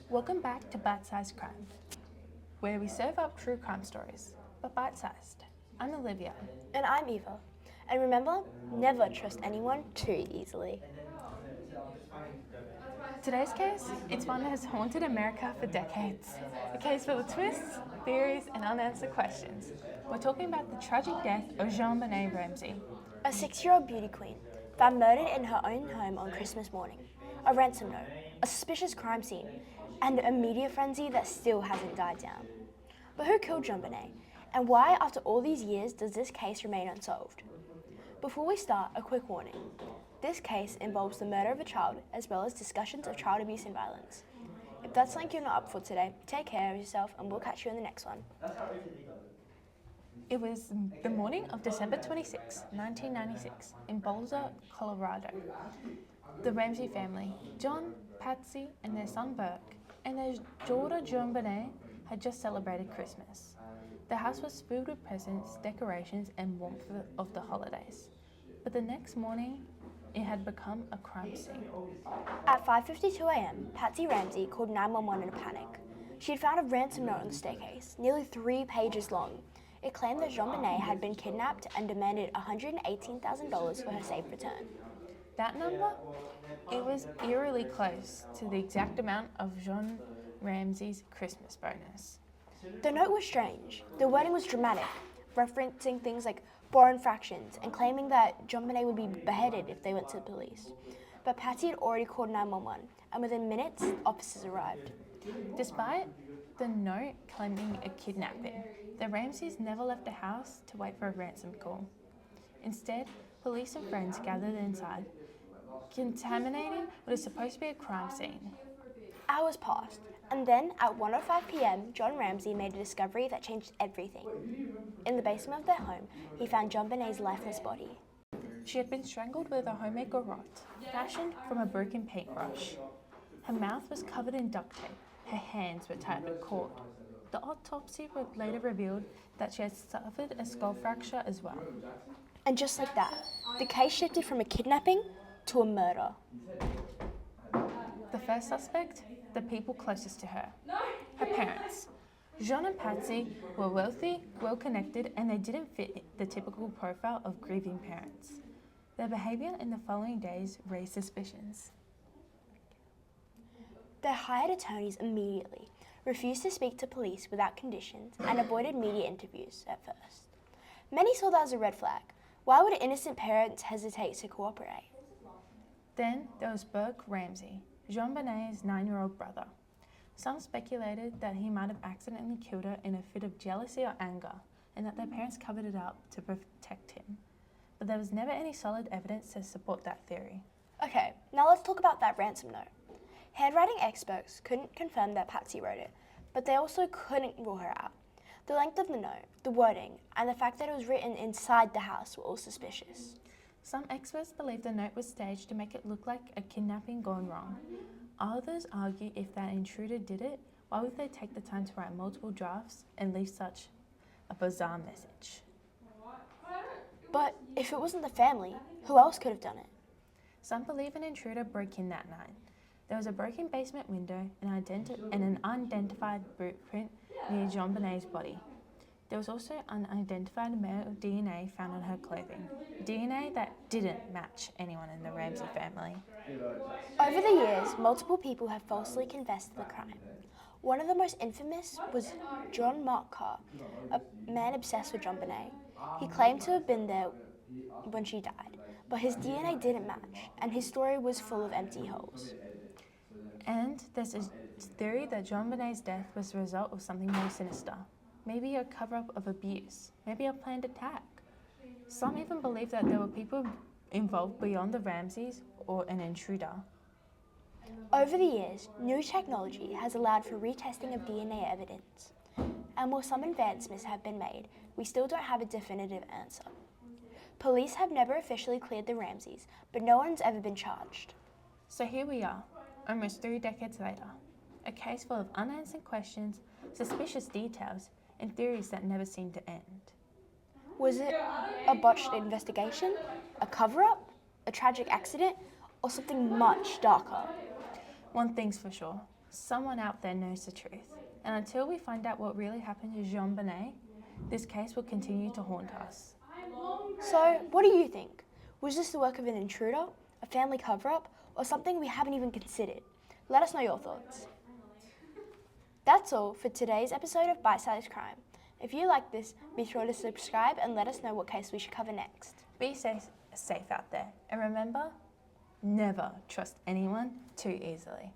Welcome back to Bite-Sized Crime, where we serve up true crime stories, but bite-sized. I'm Olivia. And I'm Eva. And remember, never trust anyone too easily. Today's case, it's one that has haunted America for decades. A case full of twists, theories, and unanswered questions. We're talking about the tragic death of JonBenét Ramsey. A 6-year-old beauty queen found murdered in her own home on Christmas morning. A ransom note, a suspicious crime scene, and a media frenzy that still hasn't died down. But who killed JonBenét? And why, after all these years, does this case remain unsolved? Before we start, a quick warning. This case involves the murder of a child as well as discussions of child abuse and violence. If that's something you're not up for today, take care of yourself and we'll catch you in the next one. It was the morning of December 26, 1996, in Boulder, Colorado. The Ramsey family, John, Patsy, and their son Burke, and their daughter JonBenét had just celebrated Christmas. The house was filled with presents, decorations, and warmth of the holidays. But the next morning, it had become a crime scene. At 5:52 a.m., Patsy Ramsey called 911 in a panic. She had found a ransom note on the staircase, nearly 3 pages long. It claimed that JonBenét had been kidnapped and demanded $118,000 for her safe return. That number? It was eerily close to the exact amount of John Ramsey's Christmas bonus. The note was strange. The wording was dramatic, referencing things like borrowed fractions and claiming that JonBenét would be beheaded if they went to the police. But Patsy had already called 911, and within minutes, officers arrived. Despite the note claiming a kidnapping, the Ramseys never left the house to wait for a ransom call. Instead, police and friends gathered inside, contaminating what is supposed to be a crime scene. Hours passed, and then at 1:05 p.m., John Ramsey made a discovery that changed everything. In the basement of their home, he found JonBenét's lifeless body. She had been strangled with a homemade garrote, fashioned from a broken paintbrush. Her mouth was covered in duct tape. Her hands were tied with cord. The autopsy later revealed that she had suffered a skull fracture as well. And just like that, the case shifted from a kidnapping to a murder. The first suspect, the people closest to her, her parents. John and Patsy were wealthy, well-connected, and they didn't fit the typical profile of grieving parents. Their behaviour in the following days raised suspicions. They hired attorneys immediately, refused to speak to police without conditions, and avoided media interviews at first. Many saw that as a red flag. Why would innocent parents hesitate to cooperate? Then there was Burke Ramsey, JonBenét's 9-year-old brother. Some speculated that he might have accidentally killed her in a fit of jealousy or anger, and that their parents covered it up to protect him. But there was never any solid evidence to support that theory. Okay, now let's talk about that ransom note. Handwriting experts couldn't confirm that Patsy wrote it, but they also couldn't rule her out. The length of the note, the wording, and the fact that it was written inside the house were all suspicious. Some experts believe the note was staged to make it look like a kidnapping gone wrong. Others argue if that intruder did it, why would they take the time to write multiple drafts and leave such a bizarre message? But if it wasn't the family, who else could have done it? Some believe an intruder broke in that night. There was a broken basement window and an unidentified footprint near JonBenét's body. There was also unidentified male DNA found on her clothing, DNA that didn't match anyone in the Ramsey family. Over the years, multiple people have falsely confessed to the crime. One of the most infamous was John Mark Carr, a man obsessed with JonBenét. He claimed to have been there when she died, but his DNA didn't match, and his story was full of empty holes. And there's a theory that JonBenét's death was the result of something more sinister. Maybe a cover-up of abuse, maybe a planned attack. Some even believe that there were people involved beyond the Ramseys or an intruder. Over the years, new technology has allowed for retesting of DNA evidence. And while some advancements have been made, we still don't have a definitive answer. Police have never officially cleared the Ramseys, but no one's ever been charged. So here we are, almost 3 decades later. A case full of unanswered questions, suspicious details, and theories that never seem to end. Was it a botched investigation, a cover-up, a tragic accident, or something much darker? One thing's for sure, Someone out there knows the truth. And until we find out what really happened to JonBenét, this case will continue to haunt us. So, what do you think? Was this the work of an intruder, a family cover-up, or something we haven't even considered? Let us know your thoughts. That's all for today's episode of Bite-Sized Crime. If you like this, be sure to subscribe and let us know what case we should cover next. Be safe out there. And remember, never trust anyone too easily.